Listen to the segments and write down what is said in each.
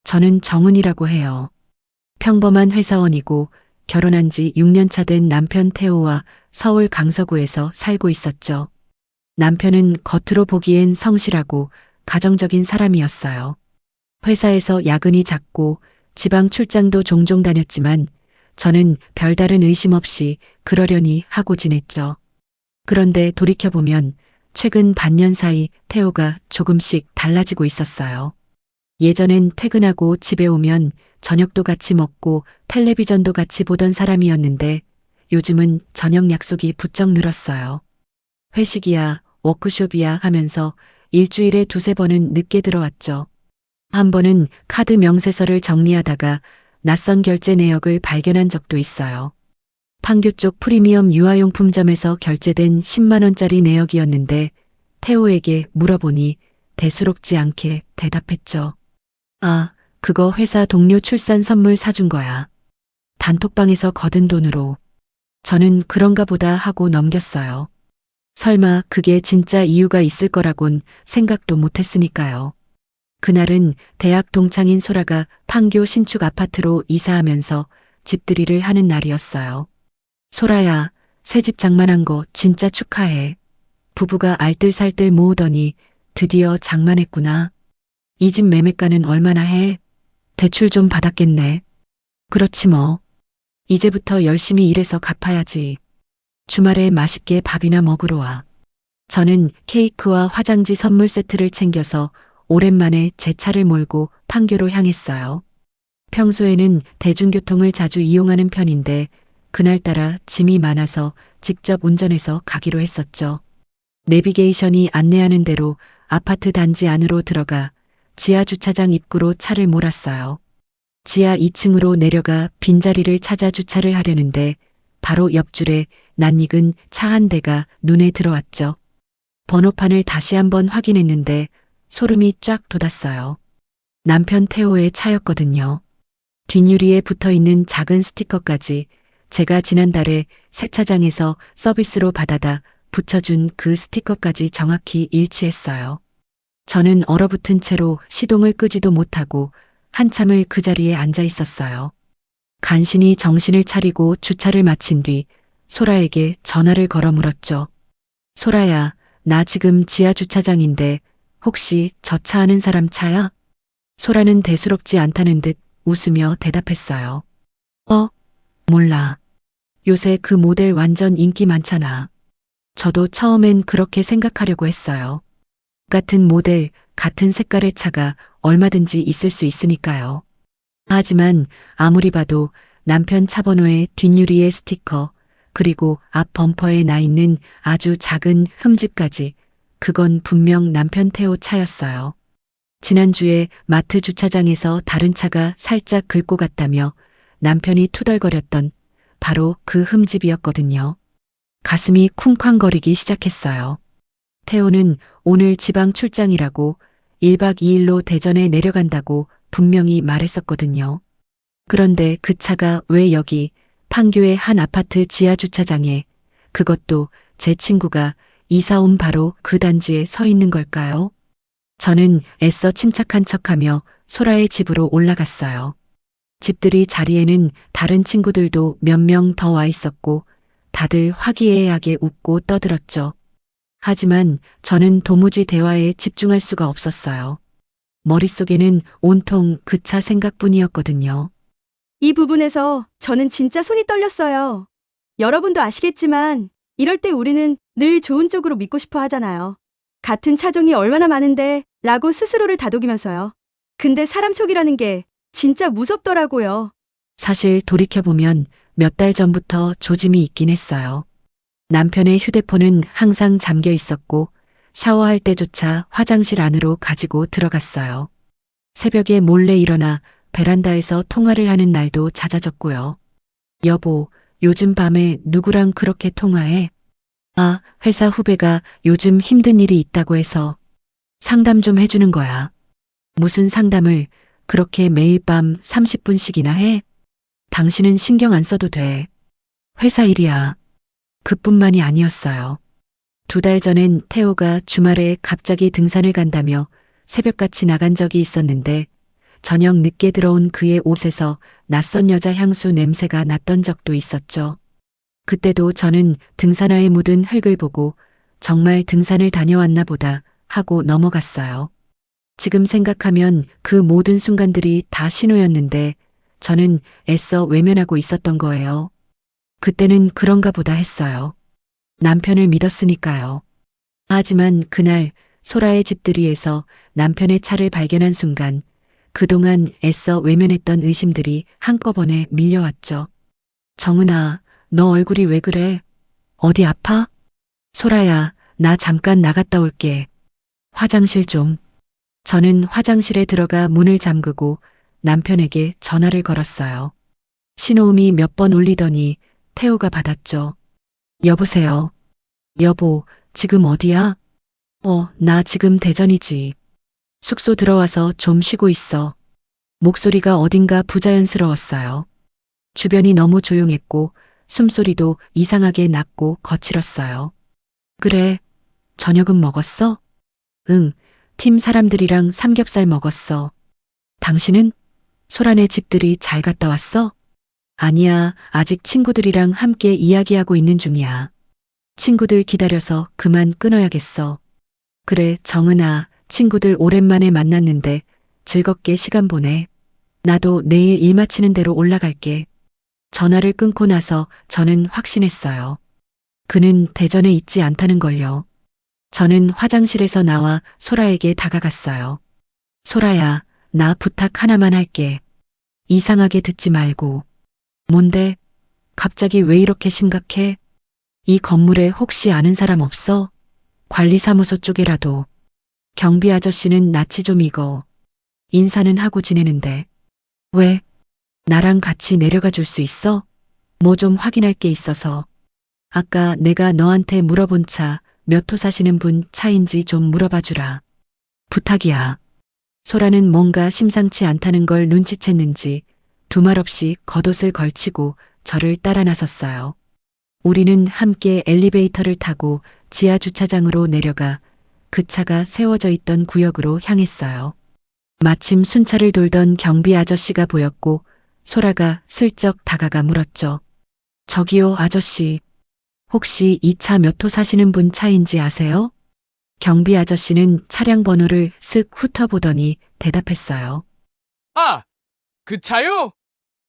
저는 정은이라고 해요. 평범한 회사원이고 결혼한 지 6년 차 된 남편 태호와 서울 강서구에서 살고 있었죠. 남편은 겉으로 보기엔 성실하고 가정적인 사람이었어요. 회사에서 야근이 잦고 지방 출장도 종종 다녔지만 저는 별다른 의심 없이 그러려니 하고 지냈죠. 그런데 돌이켜보면 최근 반년 사이 태호가 조금씩 달라지고 있었어요. 예전엔 퇴근하고 집에 오면 저녁도 같이 먹고 텔레비전도 같이 보던 사람이었는데 요즘은 저녁 약속이 부쩍 늘었어요. 회식이야, 워크숍이야 하면서 일주일에 두세 번은 늦게 들어왔죠. 한 번은 카드 명세서를 정리하다가 낯선 결제 내역을 발견한 적도 있어요. 판교 쪽 프리미엄 유아용품점에서 결제된 10만 원짜리 내역이었는데 태호에게 물어보니 대수롭지 않게 대답했죠. 아, 그거 회사 동료 출산 선물 사준 거야. 단톡방에서 거둔 돈으로. 저는 그런가 보다 하고 넘겼어요. 설마 그게 진짜 이유가 있을 거라곤 생각도 못했으니까요. 그날은 대학 동창인 소라가 판교 신축 아파트로 이사하면서 집들이를 하는 날이었어요. 소라야, 새 집 장만한 거 진짜 축하해. 부부가 알뜰살뜰 모으더니 드디어 장만했구나. 이 집 매매가는 얼마나 해? 대출 좀 받았겠네. 그렇지 뭐. 이제부터 열심히 일해서 갚아야지. 주말에 맛있게 밥이나 먹으러 와. 저는 케이크와 화장지 선물 세트를 챙겨서 오랜만에 제 차를 몰고 판교로 향했어요. 평소에는 대중교통을 자주 이용하는 편인데 그날따라 짐이 많아서 직접 운전해서 가기로 했었죠. 내비게이션이 안내하는 대로 아파트 단지 안으로 들어가 지하 주차장 입구로 차를 몰았어요. 지하 2층으로 내려가 빈자리를 찾아 주차를 하려는데 바로 옆줄에 낯익은 차 한 대가 눈에 들어왔죠. 번호판을 다시 한번 확인했는데 소름이 쫙 돋았어요. 남편 태호의 차였거든요. 뒷유리에 붙어있는 작은 스티커까지 제가 지난달에 세차장에서 서비스로 받아다 붙여준 그 스티커까지 정확히 일치했어요. 저는 얼어붙은 채로 시동을 끄지도 못하고 한참을 그 자리에 앉아 있었어요. 간신히 정신을 차리고 주차를 마친 뒤 소라에게 전화를 걸어 물었죠. 소라야, 나 지금 지하 주차장인데 혹시 저 차 아는 사람 차야? 소라는 대수롭지 않다는 듯 웃으며 대답했어요. 몰라. 요새 그 모델 완전 인기 많잖아. 저도 처음엔 그렇게 생각하려고 했어요. 같은 모델, 같은 색깔의 차가 얼마든지 있을 수 있으니까요. 하지만 아무리 봐도 남편 차 번호에 뒷유리에 스티커, 그리고 앞 범퍼에 나 있는 아주 작은 흠집까지 그건 분명 남편 태호 차였어요. 지난주에 마트 주차장에서 다른 차가 살짝 긁고 갔다며 남편이 투덜거렸던 바로 그 흠집이었거든요. 가슴이 쿵쾅거리기 시작했어요. 태호는 오늘 지방 출장이라고 1박 2일로 대전에 내려간다고 분명히 말했었거든요. 그런데 그 차가 왜 여기 판교의 한 아파트 지하 주차장에, 그것도 제 친구가 이사 온 바로 그 단지에 서 있는 걸까요? 저는 애써 침착한 척하며 소라의 집으로 올라갔어요. 집들이 자리에는 다른 친구들도 몇 명 더 와 있었고 다들 화기애애하게 웃고 떠들었죠. 하지만 저는 도무지 대화에 집중할 수가 없었어요. 머릿속에는 온통 그 차 생각뿐이었거든요. 이 부분에서 저는 진짜 손이 떨렸어요. 여러분도 아시겠지만 이럴 때 우리는 늘 좋은 쪽으로 믿고 싶어 하잖아요. 같은 차종이 얼마나 많은데 라고 스스로를 다독이면서요. 근데 사람 촉이라는 게 진짜 무섭더라고요. 사실 돌이켜보면 몇 달 전부터 조짐이 있긴 했어요. 남편의 휴대폰은 항상 잠겨 있었고 샤워할 때조차 화장실 안으로 가지고 들어갔어요. 새벽에 몰래 일어나 베란다에서 통화를 하는 날도 잦아졌고요. 여보, 요즘 밤에 누구랑 그렇게 통화해? 아, 회사 후배가 요즘 힘든 일이 있다고 해서 상담 좀 해주는 거야. 무슨 상담을 그렇게 매일 밤 30분씩이나 해? 당신은 신경 안 써도 돼. 회사 일이야. 그뿐만이 아니었어요. 2달 전엔 태호가 주말에 갑자기 등산을 간다며 새벽같이 나간 적이 있었는데 저녁 늦게 들어온 그의 옷에서 낯선 여자 향수 냄새가 났던 적도 있었죠. 그때도 저는 등산화에 묻은 흙을 보고 정말 등산을 다녀왔나 보다 하고 넘어갔어요. 지금 생각하면 그 모든 순간들이 다 신호였는데 저는 애써 외면하고 있었던 거예요. 그때는 그런가 보다 했어요. 남편을 믿었으니까요. 하지만 그날 소라의 집들이에서 남편의 차를 발견한 순간 그동안 애써 외면했던 의심들이 한꺼번에 밀려왔죠. 정은아, 너 얼굴이 왜 그래? 어디 아파? 소라야, 나 잠깐 나갔다 올게. 화장실 좀. 저는 화장실에 들어가 문을 잠그고 남편에게 전화를 걸었어요. 신호음이 몇 번 울리더니 태호가 받았죠. 여보세요. 여보, 지금 어디야? 나 지금 대전이지. 숙소 들어와서 좀 쉬고 있어. 목소리가 어딘가 부자연스러웠어요. 주변이 너무 조용했고 숨소리도 이상하게 낮고 거칠었어요. 그래, 저녁은 먹었어? 응, 팀 사람들이랑 삼겹살 먹었어. 당신은? 소란의 집들이 잘 갔다 왔어? 아니야, 아직 친구들이랑 함께 이야기하고 있는 중이야. 친구들 기다려서 그만 끊어야겠어. 그래, 정은아, 친구들 오랜만에 만났는데 즐겁게 시간 보내. 나도 내일 일 마치는 대로 올라갈게. 전화를 끊고 나서 저는 확신했어요. 그는 대전에 있지 않다는 걸요. 저는 화장실에서 나와 소라에게 다가갔어요. 소라야, 나 부탁 하나만 할게. 이상하게 듣지 말고. 뭔데? 갑자기 왜 이렇게 심각해? 이 건물에 혹시 아는 사람 없어? 관리사무소 쪽이라도. 경비 아저씨는 낯이 좀 익어. 인사는 하고 지내는데. 왜? 나랑 같이 내려가 줄 수 있어? 뭐 좀 확인할 게 있어서. 아까 내가 너한테 물어본 차 몇 호 사시는 분 차인지 좀 물어봐 주라. 부탁이야. 소라는 뭔가 심상치 않다는 걸 눈치챘는지 두 말 없이 겉옷을 걸치고 저를 따라 나섰어요. 우리는 함께 엘리베이터를 타고 지하 주차장으로 내려가 그 차가 세워져 있던 구역으로 향했어요. 마침 순찰을 돌던 경비 아저씨가 보였고 소라가 슬쩍 다가가 물었죠. 저기요, 아저씨. 혹시 이 차 몇 호 사시는 분 차인지 아세요? 경비 아저씨는 차량 번호를 쓱 훑어보더니 대답했어요. 아, 그 차요?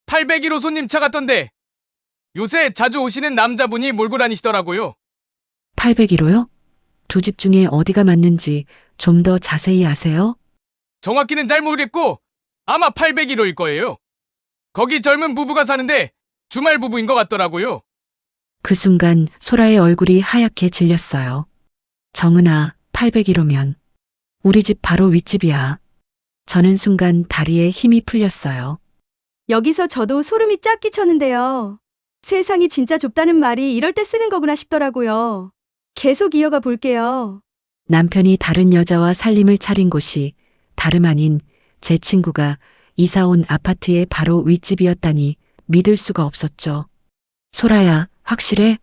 801호 손님 차 같던데. 요새 자주 오시는 남자분이 몰고 다니시더라고요. 801호요? 두 집 중에 어디가 맞는지 좀 더 자세히 아세요? 정확히는 잘 모르겠고 아마 801호일 거예요. 거기 젊은 부부가 사는데 주말 부부인 것 같더라고요. 그 순간 소라의 얼굴이 하얗게 질렸어요. 정은아, 801호면 우리 집 바로 윗집이야. 저는 순간 다리에 힘이 풀렸어요. 여기서 저도 소름이 쫙 끼쳤는데요. 세상이 진짜 좁다는 말이 이럴 때 쓰는 거구나 싶더라고요. 계속 이어가 볼게요. 남편이 다른 여자와 살림을 차린 곳이 다름 아닌 제 친구가 이사 온 아파트의 바로 윗집이었다니 믿을 수가 없었죠. 소라야, 확실해?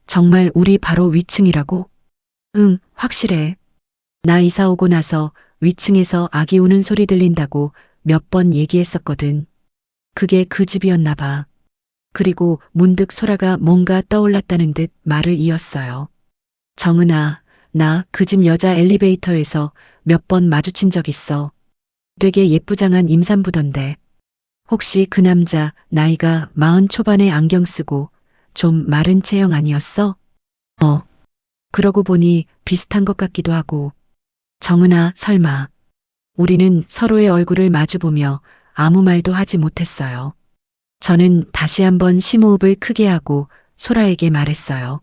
정말 우리 바로 위층이라고? 응, 확실해. 나 이사 오고 나서 위층에서 아기 우는 소리 들린다고 몇 번 얘기했었거든. 그게 그 집이었나 봐. 그리고 문득 소라가 뭔가 떠올랐다는 듯 말을 이었어요. 정은아, 나 그 집 여자 엘리베이터에서 몇 번 마주친 적 있어. 되게 예쁘장한 임산부던데. 혹시 그 남자 나이가 40 초반에 안경 쓰고 좀 마른 체형 아니었어? 그러고 보니 비슷한 것 같기도 하고. 정은아, 설마. 우리는 서로의 얼굴을 마주보며 아무 말도 하지 못했어요. 저는 다시 한번 심호흡을 크게 하고 소라에게 말했어요.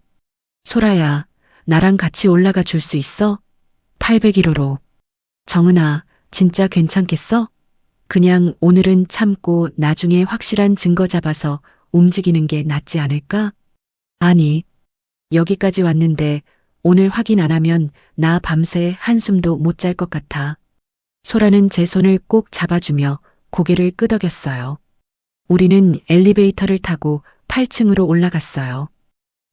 소라야, 나랑 같이 올라가 줄 수 있어? 801호로. 정은아, 진짜 괜찮겠어? 그냥 오늘은 참고 나중에 확실한 증거 잡아서 움직이는 게 낫지 않을까? 아니, 여기까지 왔는데 오늘 확인 안 하면 나 밤새 한숨도 못 잘 것 같아. 소라는 제 손을 꼭 잡아주며 고개를 끄덕였어요. 우리는 엘리베이터를 타고 8층으로 올라갔어요.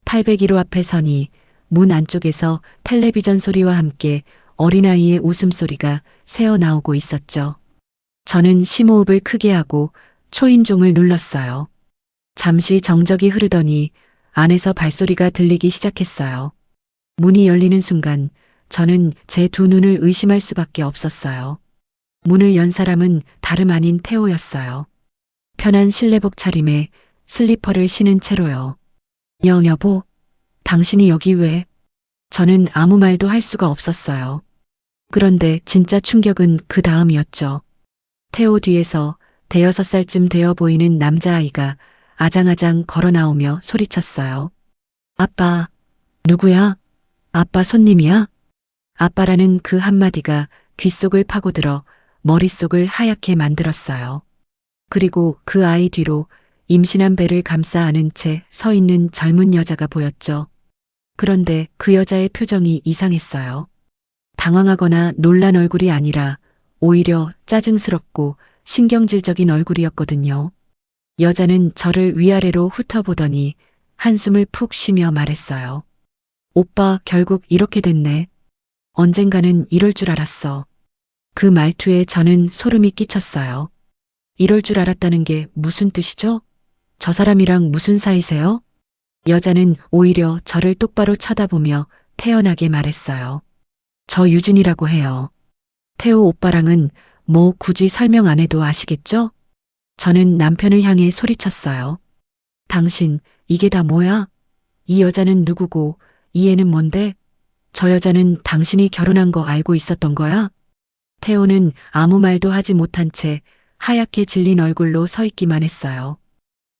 801호 앞에 서니 문 안쪽에서 텔레비전 소리와 함께 어린아이의 웃음소리가 새어나오고 있었죠. 저는 심호흡을 크게 하고 초인종을 눌렀어요. 잠시 정적이 흐르더니 안에서 발소리가 들리기 시작했어요. 문이 열리는 순간 저는 제 두 눈을 의심할 수밖에 없었어요. 문을 연 사람은 다름 아닌 태호였어요. 편한 실내복 차림에 슬리퍼를 신은 채로요. 여보, 당신이 여기 왜? 저는 아무 말도 할 수가 없었어요. 그런데 진짜 충격은 그 다음이었죠. 태호 뒤에서 5살쯤 되어 보이는 남자아이가 아장아장 걸어 나오며 소리쳤어요. 아빠, 누구야? 아빠 손님이야? 아빠라는 그 한마디가 귓속을 파고들어 머릿속을 하얗게 만들었어요. 그리고 그 아이 뒤로 임신한 배를 감싸 안은 채 서 있는 젊은 여자가 보였죠. 그런데 그 여자의 표정이 이상했어요. 당황하거나 놀란 얼굴이 아니라 오히려 짜증스럽고 신경질적인 얼굴이었거든요. 여자는 저를 위아래로 훑어보더니 한숨을 푹 쉬며 말했어요. 오빠 결국 이렇게 됐네. 언젠가는 이럴 줄 알았어. 그 말투에 저는 소름이 끼쳤어요. 이럴 줄 알았다는 게 무슨 뜻이죠? 저 사람이랑 무슨 사이세요? 여자는 오히려 저를 똑바로 쳐다보며 태연하게 말했어요. 저 유진이라고 해요. 태호 오빠랑은 뭐 굳이 설명 안 해도 아시겠죠? 저는 남편을 향해 소리쳤어요. 당신, 이게 다 뭐야? 이 여자는 누구고 이 애는 뭔데? 저 여자는 당신이 결혼한 거 알고 있었던 거야? 태호는 아무 말도 하지 못한 채 하얗게 질린 얼굴로 서 있기만 했어요.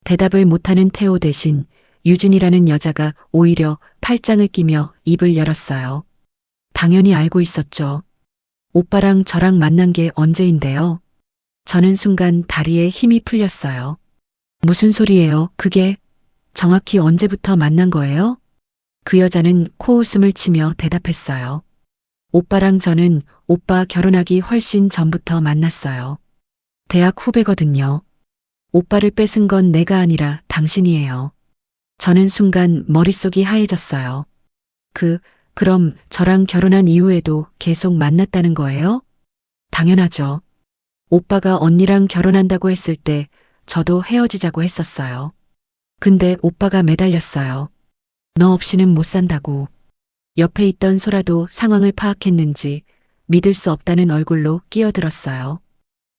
대답을 못하는 태호 대신 유진이라는 여자가 오히려 팔짱을 끼며 입을 열었어요. 당연히 알고 있었죠. 오빠랑 저랑 만난 게 언제인데요? 저는 순간 다리에 힘이 풀렸어요. 무슨 소리예요, 그게? 정확히 언제부터 만난 거예요? 그 여자는 코웃음을 치며 대답했어요. 오빠랑 저는 오빠 결혼하기 훨씬 전부터 만났어요. 대학 후배거든요. 오빠를 뺏은 건 내가 아니라 당신이에요. 저는 순간 머릿속이 하얘졌어요. 그럼 저랑 결혼한 이후에도 계속 만났다는 거예요? 당연하죠. 오빠가 언니랑 결혼한다고 했을 때 저도 헤어지자고 했었어요. 근데 오빠가 매달렸어요. 너 없이는 못 산다고. 옆에 있던 소라도 상황을 파악했는지 믿을 수 없다는 얼굴로 끼어들었어요.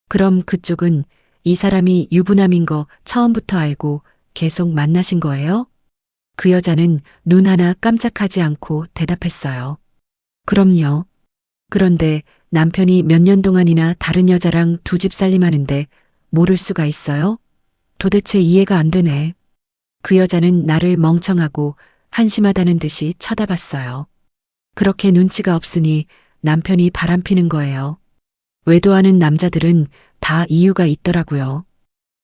그럼 그쪽은 이 사람이 유부남인 거 처음부터 알고 계속 만나신 거예요? 그 여자는 눈 하나 깜짝하지 않고 대답했어요. 그럼요. 그런데 남편이 몇 년 동안이나 다른 여자랑 두 집 살림하는데 모를 수가 있어요? 도대체 이해가 안 되네. 그 여자는 나를 멍청하고 한심하다는 듯이 쳐다봤어요. 그렇게 눈치가 없으니 남편이 바람피는 거예요. 외도하는 남자들은 다 이유가 있더라고요.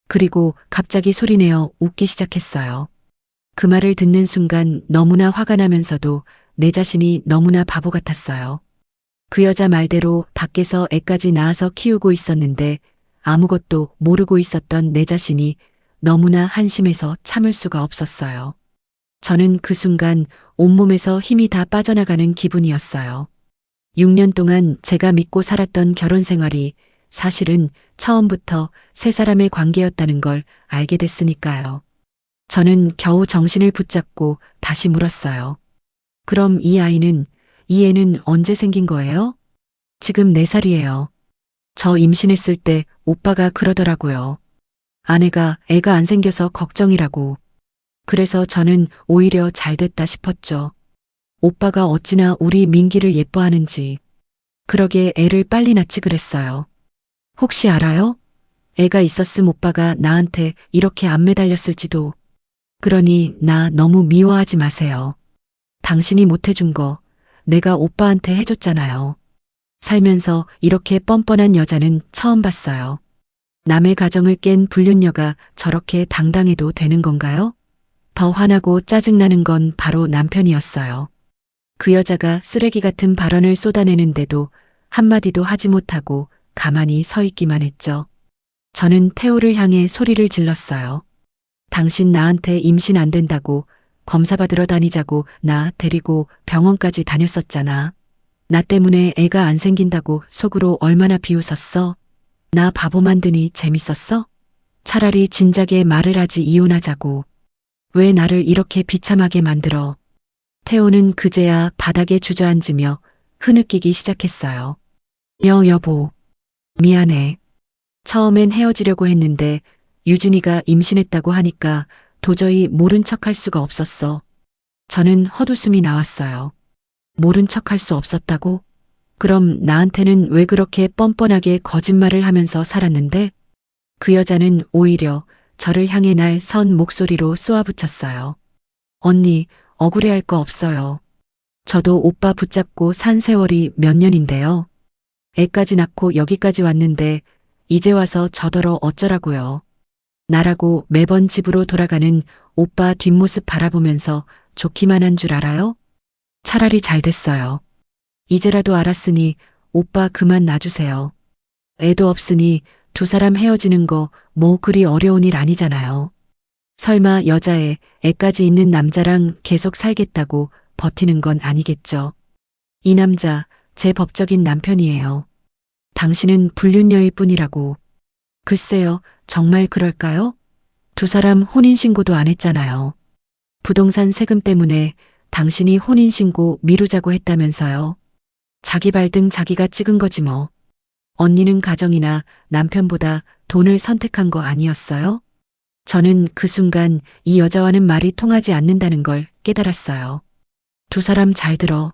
그리고 갑자기 소리내어 웃기 시작했어요. 그 말을 듣는 순간 너무나 화가 나면서도 내 자신이 너무나 바보 같았어요. 그 여자 말대로 밖에서 애까지 낳아서 키우고 있었는데 아무것도 모르고 있었던 내 자신이 너무나 한심해서 참을 수가 없었어요. 저는 그 순간 온몸에서 힘이 다 빠져나가는 기분이었어요. 6년 동안 제가 믿고 살았던 결혼 생활이 사실은 처음부터 세 사람의 관계였다는 걸 알게 됐으니까요. 저는 겨우 정신을 붙잡고 다시 물었어요. 그럼 이 애는 언제 생긴 거예요? 지금 4살이에요. 저 임신했을 때 오빠가 그러더라고요. 아내가 애가 안 생겨서 걱정이라고. 그래서 저는 오히려 잘 됐다 싶었죠. 오빠가 어찌나 우리 민기를 예뻐하는지. 그러게 애를 빨리 낳지 그랬어요. 혹시 알아요? 애가 있었음 오빠가 나한테 이렇게 안 매달렸을지도. 그러니 나 너무 미워하지 마세요. 당신이 못해준 거 내가 오빠한테 해줬잖아요. 살면서 이렇게 뻔뻔한 여자는 처음 봤어요. 남의 가정을 깬 불륜녀가 저렇게 당당해도 되는 건가요? 더 화나고 짜증나는 건 바로 남편이었어요. 그 여자가 쓰레기 같은 발언을 쏟아내는데도 한마디도 하지 못하고 가만히 서 있기만 했죠. 저는 태호를 향해 소리를 질렀어요. 당신 나한테 임신 안 된다고 검사 받으러 다니자고 나 데리고 병원까지 다녔었잖아. 나 때문에 애가 안 생긴다고 속으로 얼마나 비웃었어. 나 바보 만드니 재밌었어? 차라리 진작에 말을 하지 이혼하자고. 왜 나를 이렇게 비참하게 만들어? 태호는 그제야 바닥에 주저앉으며 흐느끼기 시작했어요. 여보. 미안해. 처음엔 헤어지려고 했는데 유진이가 임신했다고 하니까 도저히 모른 척할 수가 없었어. 저는 헛웃음이 나왔어요. 모른 척할 수 없었다고? 그럼 나한테는 왜 그렇게 뻔뻔하게 거짓말을 하면서 살았는데? 그 여자는 오히려 저를 향해 날 선 목소리로 쏘아붙였어요. 언니, 억울해할 거 없어요. 저도 오빠 붙잡고 산 세월이 몇 년인데요. 애까지 낳고 여기까지 왔는데 이제 와서 저더러 어쩌라고요. 나라고 매번 집으로 돌아가는 오빠 뒷모습 바라보면서 좋기만 한 줄 알아요? 차라리 잘 됐어요. 이제라도 알았으니 오빠 그만 놔주세요. 애도 없으니 두 사람 헤어지는 거 뭐 그리 어려운 일 아니잖아요. 설마 여자애 애까지 있는 남자랑 계속 살겠다고 버티는 건 아니겠죠. 이 남자 제 법적인 남편이에요. 당신은 불륜녀일 뿐이라고. 글쎄요, 정말 그럴까요? 두 사람 혼인신고도 안 했잖아요. 부동산 세금 때문에 당신이 혼인신고 미루자고 했다면서요. 자기 발등 자기가 찍은 거지 뭐. 언니는 가정이나 남편보다 돈을 선택한 거 아니었어요? 저는 그 순간 이 여자와는 말이 통하지 않는다는 걸 깨달았어요. 두 사람 잘 들어.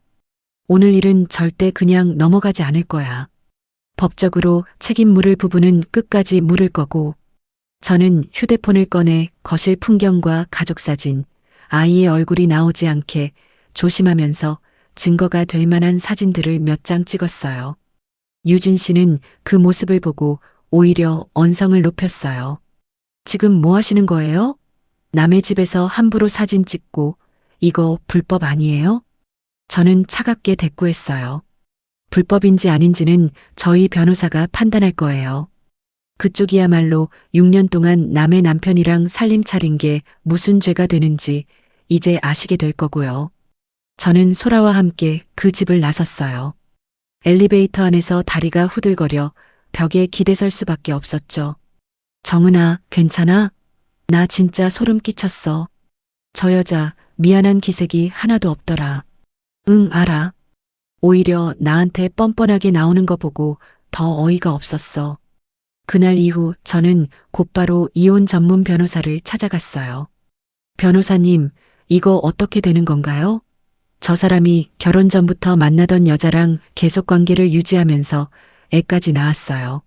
오늘 일은 절대 그냥 넘어가지 않을 거야. 법적으로 책임물을 부부는 끝까지 물을 거고, 저는 휴대폰을 꺼내 거실 풍경과 가족사진, 아이의 얼굴이 나오지 않게 조심하면서 증거가 될 만한 사진들을 몇 장 찍었어요. 유진 씨는 그 모습을 보고 오히려 언성을 높였어요. 지금 뭐 하시는 거예요? 남의 집에서 함부로 사진 찍고 이거 불법 아니에요? 저는 차갑게 대꾸했어요. 불법인지 아닌지는 저희 변호사가 판단할 거예요. 그쪽이야말로 6년 동안 남의 남편이랑 살림 차린 게 무슨 죄가 되는지 이제 아시게 될 거고요. 저는 소라와 함께 그 집을 나섰어요. 엘리베이터 안에서 다리가 후들거려 벽에 기대설 수밖에 없었죠. 정은아, 괜찮아? 나 진짜 소름 끼쳤어. 저 여자 미안한 기색이 하나도 없더라. 응, 알아. 오히려 나한테 뻔뻔하게 나오는 거 보고 더 어이가 없었어. 그날 이후 저는 곧바로 이혼 전문 변호사를 찾아갔어요. 변호사님, 이거 어떻게 되는 건가요? 저 사람이 결혼 전부터 만나던 여자랑 계속 관계를 유지하면서 애까지 낳았어요.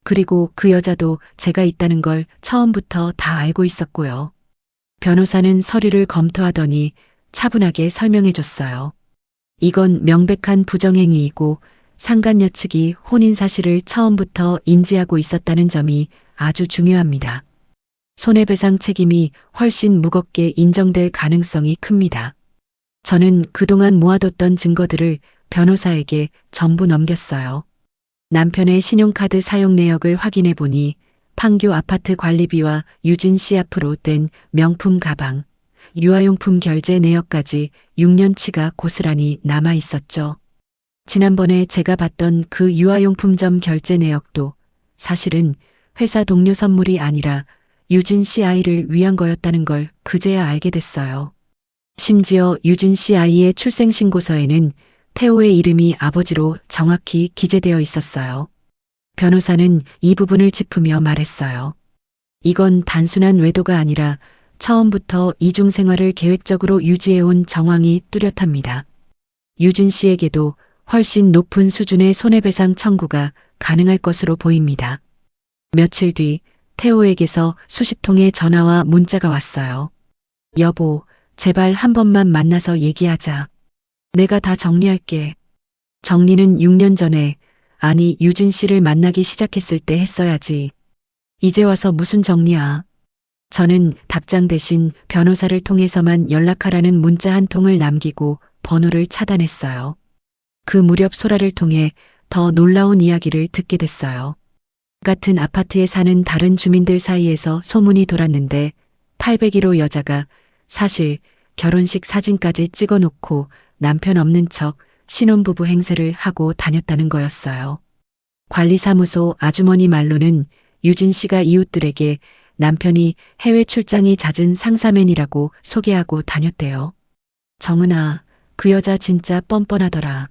그리고 그 여자도 제가 있다는 걸 처음부터 다 알고 있었고요. 변호사는 서류를 검토하더니 차분하게 설명해 줬어요. 이건 명백한 부정행위이고 상간녀 측이 혼인 사실을 처음부터 인지하고 있었다는 점이 아주 중요합니다. 손해배상 책임이 훨씬 무겁게 인정될 가능성이 큽니다. 저는 그동안 모아뒀던 증거들을 변호사에게 전부 넘겼어요. 남편의 신용카드 사용 내역을 확인해 보니 판교 아파트 관리비와 유진 씨 앞으로 된 명품 가방, 유아용품 결제 내역까지 6년치가 고스란히 남아 있었죠. 지난번에 제가 봤던 그 유아용품점 결제 내역도 사실은 회사 동료 선물이 아니라 유진 씨 아이를 위한 거였다는 걸 그제야 알게 됐어요. 심지어 유진 씨 아이의 출생신고서에는 태호의 이름이 아버지로 정확히 기재되어 있었어요. 변호사는 이 부분을 짚으며 말했어요. 이건 단순한 외도가 아니라 처음부터 이중생활을 계획적으로 유지해온 정황이 뚜렷합니다. 유진 씨에게도 훨씬 높은 수준의 손해배상 청구가 가능할 것으로 보입니다. 며칠 뒤 태호에게서 수십 통의 전화와 문자가 왔어요. 여보, 제발 한 번만 만나서 얘기하자. 내가 다 정리할게. 정리는 6년 전에, 아니 유진 씨를 만나기 시작했을 때 했어야지. 이제 와서 무슨 정리야. 저는 답장 대신 변호사를 통해서만 연락하라는 문자 한 통을 남기고 번호를 차단했어요. 그 무렵 소라를 통해 더 놀라운 이야기를 듣게 됐어요. 같은 아파트에 사는 다른 주민들 사이에서 소문이 돌았는데 801호 여자가 사실 결혼식 사진까지 찍어놓고 남편 없는 척 신혼부부 행세를 하고 다녔다는 거였어요. 관리사무소 아주머니 말로는 유진 씨가 이웃들에게 남편이 해외 출장이 잦은 상사맨이라고 소개하고 다녔대요. 정은아, 그 여자 진짜 뻔뻔하더라.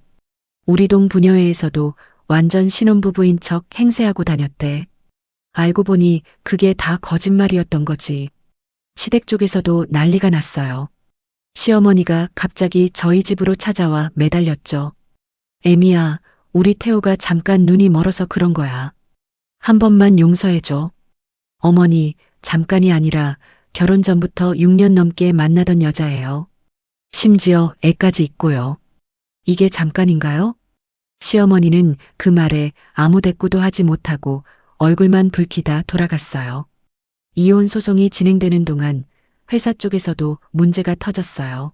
우리 동 부녀회에서도 완전 신혼부부인 척 행세하고 다녔대. 알고 보니 그게 다 거짓말이었던 거지. 시댁 쪽에서도 난리가 났어요. 시어머니가 갑자기 저희 집으로 찾아와 매달렸죠. 애미야, 우리 태호가 잠깐 눈이 멀어서 그런 거야. 한 번만 용서해줘. 어머니, 잠깐이 아니라 결혼 전부터 6년 넘게 만나던 여자예요. 심지어 애까지 있고요. 이게 잠깐인가요? 시어머니는 그 말에 아무 대꾸도 하지 못하고 얼굴만 붉히다 돌아갔어요. 이혼 소송이 진행되는 동안 회사 쪽에서도 문제가 터졌어요.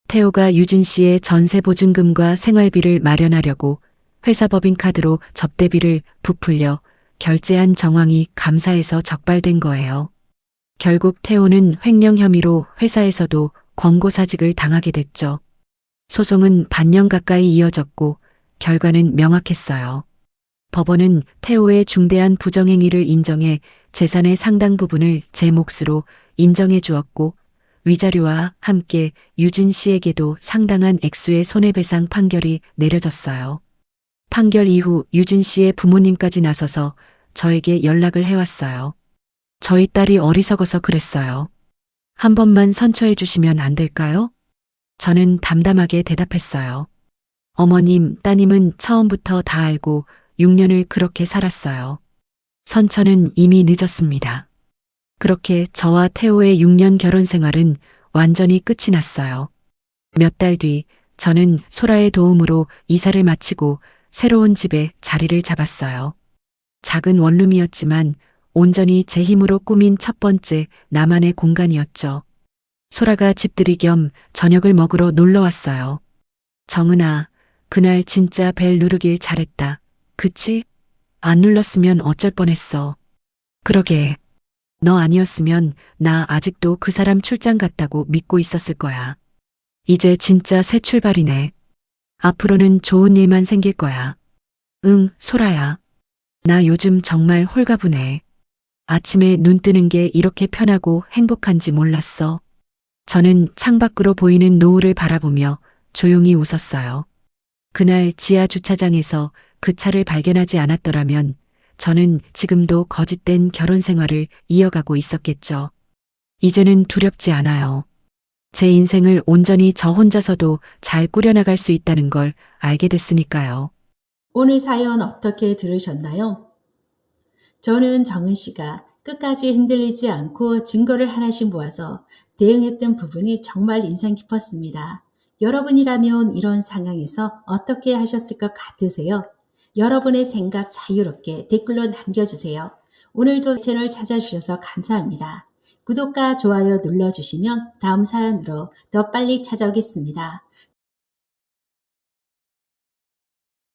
태호가 유진 씨의 전세 보증금과 생활비를 마련하려고 회사 법인카드로 접대비를 부풀려 결제한 정황이 감사에서 적발된 거예요. 결국 태호는 횡령 혐의로 회사에서도 권고사직을 당하게 됐죠. 소송은 반년 가까이 이어졌고 결과는 명확했어요. 법원은 태호의 중대한 부정행위를 인정해 재산의 상당 부분을 제 몫으로 인정해 주었고 위자료와 함께 유진 씨에게도 상당한 액수의 손해배상 판결이 내려졌어요. 판결 이후 유진 씨의 부모님까지 나서서 저에게 연락을 해왔어요. 저희 딸이 어리석어서 그랬어요. 한 번만 선처해 주시면 안 될까요? 저는 담담하게 대답했어요. 어머님, 따님은 처음부터 다 알고 6년을 그렇게 살았어요. 선처는 이미 늦었습니다. 그렇게 저와 태호의 6년 결혼 생활은 완전히 끝이 났어요. 몇 달 뒤 저는 소라의 도움으로 이사를 마치고 새로운 집에 자리를 잡았어요. 작은 원룸이었지만 온전히 제 힘으로 꾸민 첫 번째 나만의 공간이었죠. 소라가 집들이 겸 저녁을 먹으러 놀러 왔어요. 정은아, 그날 진짜 벨 누르길 잘했다. 그치? 안 눌렀으면 어쩔 뻔했어. 그러게. 너 아니었으면 나 아직도 그 사람 출장 갔다고 믿고 있었을 거야. 이제 진짜 새 출발이네. 앞으로는 좋은 일만 생길 거야. 응, 소라야. 나 요즘 정말 홀가분해. 아침에 눈 뜨는 게 이렇게 편하고 행복한지 몰랐어. 저는 창밖으로 보이는 노을을 바라보며 조용히 웃었어요. 그날 지하 주차장에서 그 차를 발견하지 않았더라면 저는 지금도 거짓된 결혼 생활을 이어가고 있었겠죠. 이제는 두렵지 않아요. 제 인생을 온전히 저 혼자서도 잘 꾸려나갈 수 있다는 걸 알게 됐으니까요. 오늘 사연 어떻게 들으셨나요? 저는 정은 씨가 끝까지 흔들리지 않고 증거를 하나씩 모아서 대응했던 부분이 정말 인상 깊었습니다. 여러분이라면 이런 상황에서 어떻게 하셨을 것 같으세요? 여러분의 생각 자유롭게 댓글로 남겨주세요. 오늘도 채널 찾아주셔서 감사합니다. 구독과 좋아요 눌러주시면 다음 사연으로 더 빨리 찾아오겠습니다.